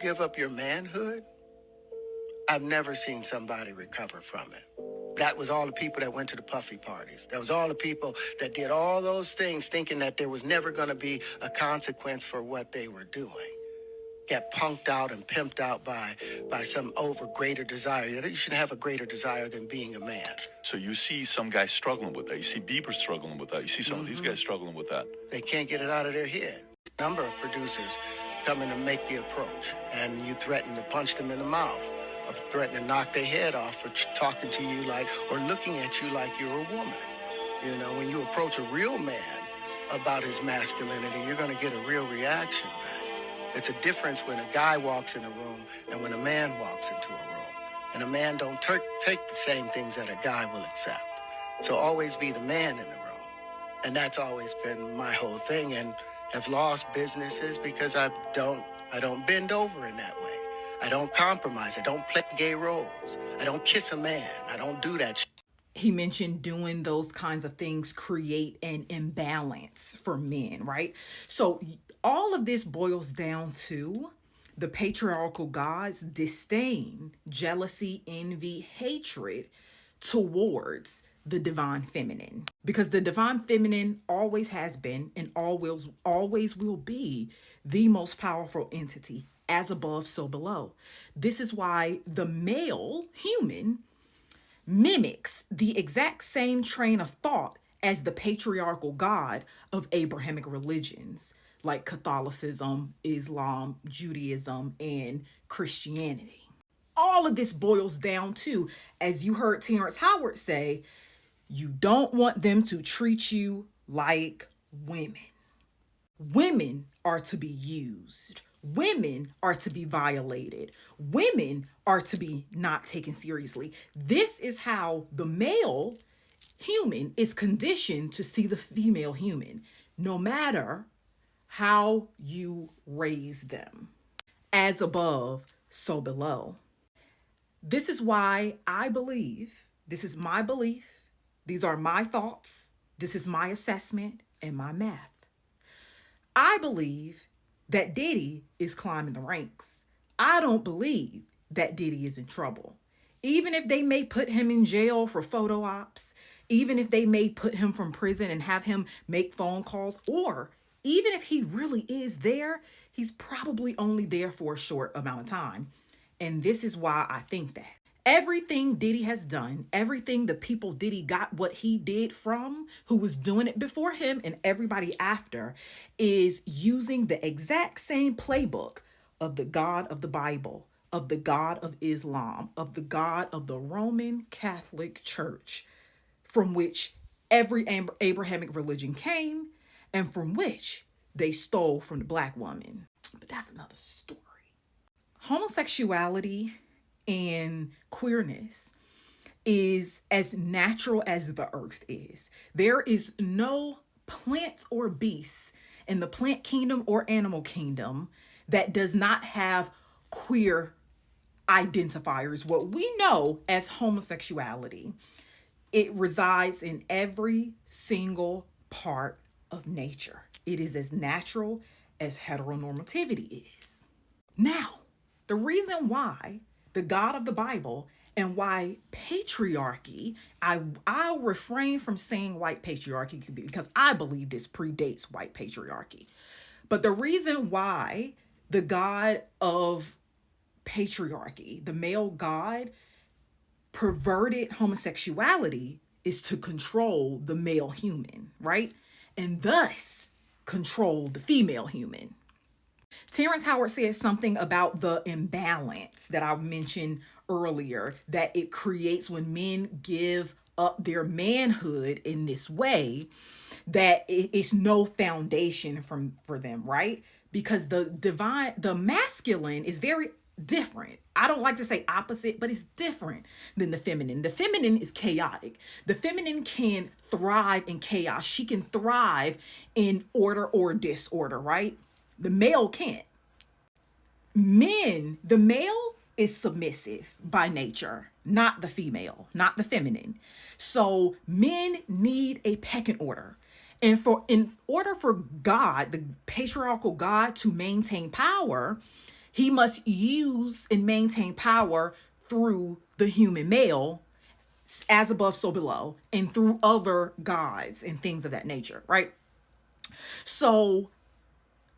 Give up your manhood, I've never seen somebody recover from it. That was all the people that went to the puffy parties. That was all the people that did all those things thinking that there was never going to be a consequence for what they were doing. Get punked out and pimped out by some over greater desire. You shouldn't have a greater desire than being a man. So you see some guys struggling with that. You see Bieber struggling with that. You see some of these guys struggling with that. They can't get it out of their head. A number of producers come in and make the approach, and you threaten to punch them in the mouth, or threaten to knock their head off for talking to you like, or looking at you like you're a woman. You know, when you approach a real man about his masculinity, you're going to get a real reaction back. It's a difference when a guy walks in a room and when a man walks into a room. And a man don't take the same things that a guy will accept. So always be the man in the room. And that's always been my whole thing, and have lost businesses because I don't bend over in that way. I don't compromise. I don't play gay roles. I don't kiss a man. I don't do that shit. He mentioned doing those kinds of things create an imbalance for men, right? So all of this boils down to the patriarchal God's disdain, jealousy, envy, hatred towards the divine feminine. Because the divine feminine always has been and always will be the most powerful entity, as above, so below. This is why the male human mimics the exact same train of thought as the patriarchal God of Abrahamic religions like Catholicism, Islam, Judaism, and Christianity. All of this boils down to, as you heard Terrence Howard say, you don't want them to treat you like women. Women are to be used. Women are to be violated. Women are to be not taken seriously. This is how the male human is conditioned to see the female human, no matter how you raise them. As above, so below. This is why I believe, this is my belief, these are my thoughts, this is my assessment and my math. I believe that Diddy is climbing the ranks. I don't believe that Diddy is in trouble. Even if they may put him in jail for photo ops, even if they may put him from prison and have him make phone calls, or even if he really is there, he's probably only there for a short amount of time. And this is why I think that. Everything Diddy has done, everything the people Diddy got what he did from, who was doing it before him and everybody after, is using the exact same playbook of the God of the Bible, of the God of Islam, of the God of the Roman Catholic Church, from which every Abrahamic religion came and from which they stole from the Black woman. But that's another story. Homosexuality and queerness is as natural as the earth is. There is no plant or beast in the plant kingdom or animal kingdom that does not have queer identifiers, what we know as homosexuality. It resides in every single part of nature. It is as natural as heteronormativity is. Now, the reason why the God of the Bible and why patriarchy, I'll refrain from saying white patriarchy because I believe this predates white patriarchy. But the reason why the God of patriarchy, the male God, perverted homosexuality is to control the male human, right? And thus control the female human. Terrence Howard said something about the imbalance that I mentioned earlier, that it creates when men give up their manhood in this way, that it's no foundation for them, right? Because the masculine is very different. I don't like to say opposite, but it's different than the feminine. The feminine is chaotic. The feminine can thrive in chaos. She can thrive in order or disorder, right? The male can't. The male is submissive by nature, not the female, not the feminine. So men need a pecking order. And in order for God, the patriarchal God, to maintain power, He must use and maintain power through the human male, as above, so below, and through other gods and things of that nature, right? So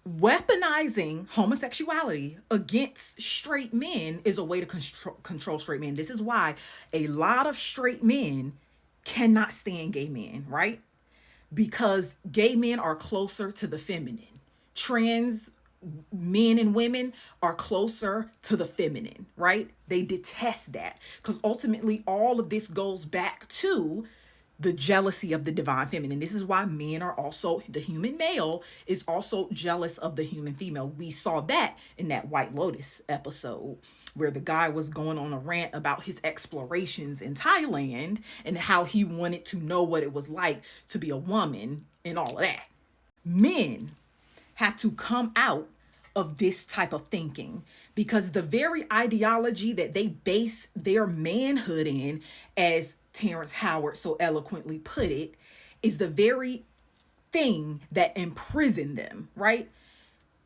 weaponizing homosexuality against straight men is a way to control straight men. This is why a lot of straight men cannot stand gay men, right? Because gay men are closer to the feminine. Trans men and women are closer to the feminine, right? They detest that because ultimately all of this goes back to the jealousy of the divine feminine. This is why men are also, the human male is also jealous of the human female. We saw that in that White Lotus episode where the guy was going on a rant about his explorations in Thailand and how he wanted to know what it was like to be a woman and all of that. Men have to come out of this type of thinking because the very ideology that they base their manhood in, as Terrence Howard so eloquently put it, is the very thing that imprisoned them, right?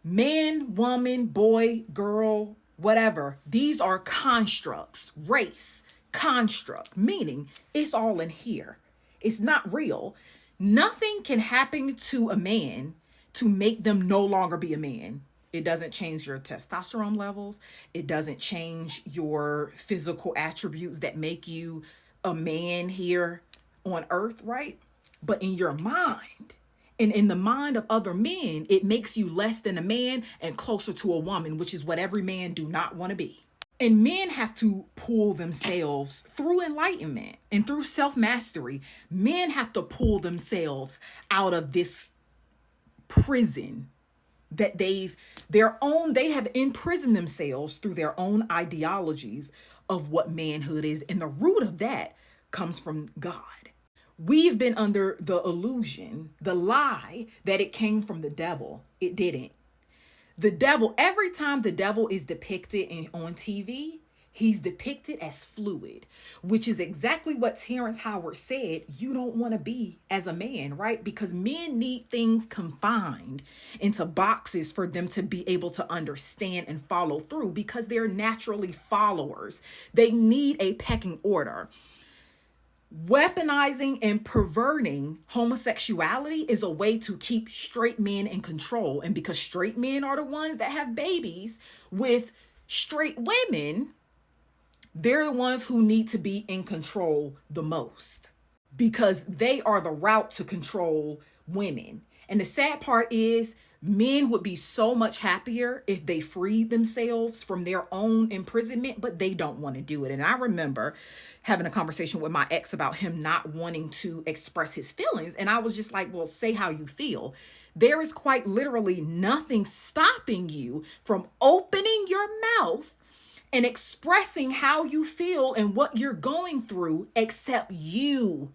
Man, woman, boy, girl, whatever. These are constructs. Race, construct, meaning it's all in here. It's not real. Nothing can happen to a man to make them no longer be a man. It doesn't change your testosterone levels. It doesn't change your physical attributes that make you a man here on earth, right? But in your mind and in the mind of other men, it makes you less than a man and closer to a woman, which is what every man do not want to be. And men have to pull themselves through enlightenment and through self-mastery. Men have to pull themselves out of this prison that they have imprisoned themselves through their own ideologies of what manhood is. And the root of that comes from God. We've been under the illusion, the lie that it came from the devil. It didn't. The devil, every time the devil is depicted on TV, he's depicted as fluid, which is exactly what Terrence Howard said you don't want to be as a man, right? Because men need things confined into boxes for them to be able to understand and follow through because they're naturally followers. They need a pecking order. Weaponizing and perverting homosexuality is a way to keep straight men in control. And because straight men are the ones that have babies with straight women, they're the ones who need to be in control the most because they are the route to control women. And the sad part is men would be so much happier if they freed themselves from their own imprisonment, but they don't want to do it. And I remember having a conversation with my ex about him not wanting to express his feelings. And I was just like, well, say how you feel. There is quite literally nothing stopping you from opening your mouth and expressing how you feel and what you're going through, except you.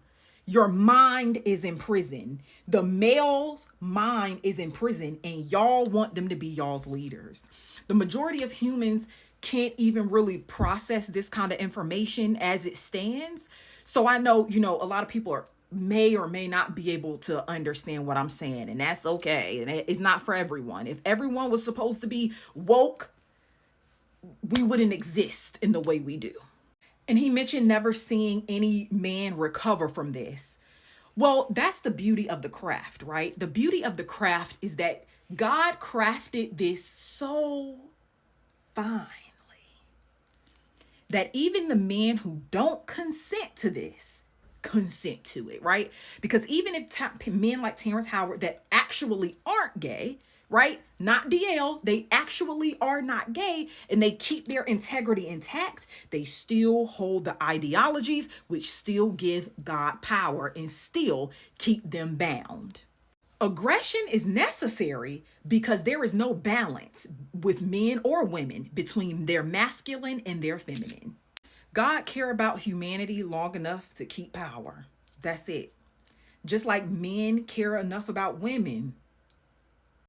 Your mind is in prison. The male's mind is in prison, and y'all want them to be y'all's leaders. The majority of humans can't even really process this kind of information as it stands. So I know, a lot of people may or may not be able to understand what I'm saying, and that's okay. And it's not for everyone. If everyone was supposed to be woke, we wouldn't exist in the way we do. And he mentioned never seeing any man recover from this. Well, that's the beauty of the craft, right? The beauty of the craft is that God crafted this so finely that even the men who don't consent to this consent to it, right? Because even if men like Terrence Howard that actually aren't gay, right? Not DL, they actually are not gay and they keep their integrity intact. They still hold the ideologies which still give God power and still keep them bound. Aggression is necessary because there is no balance with men or women between their masculine and their feminine. God cared about humanity long enough to keep power. That's it. Just like men care enough about women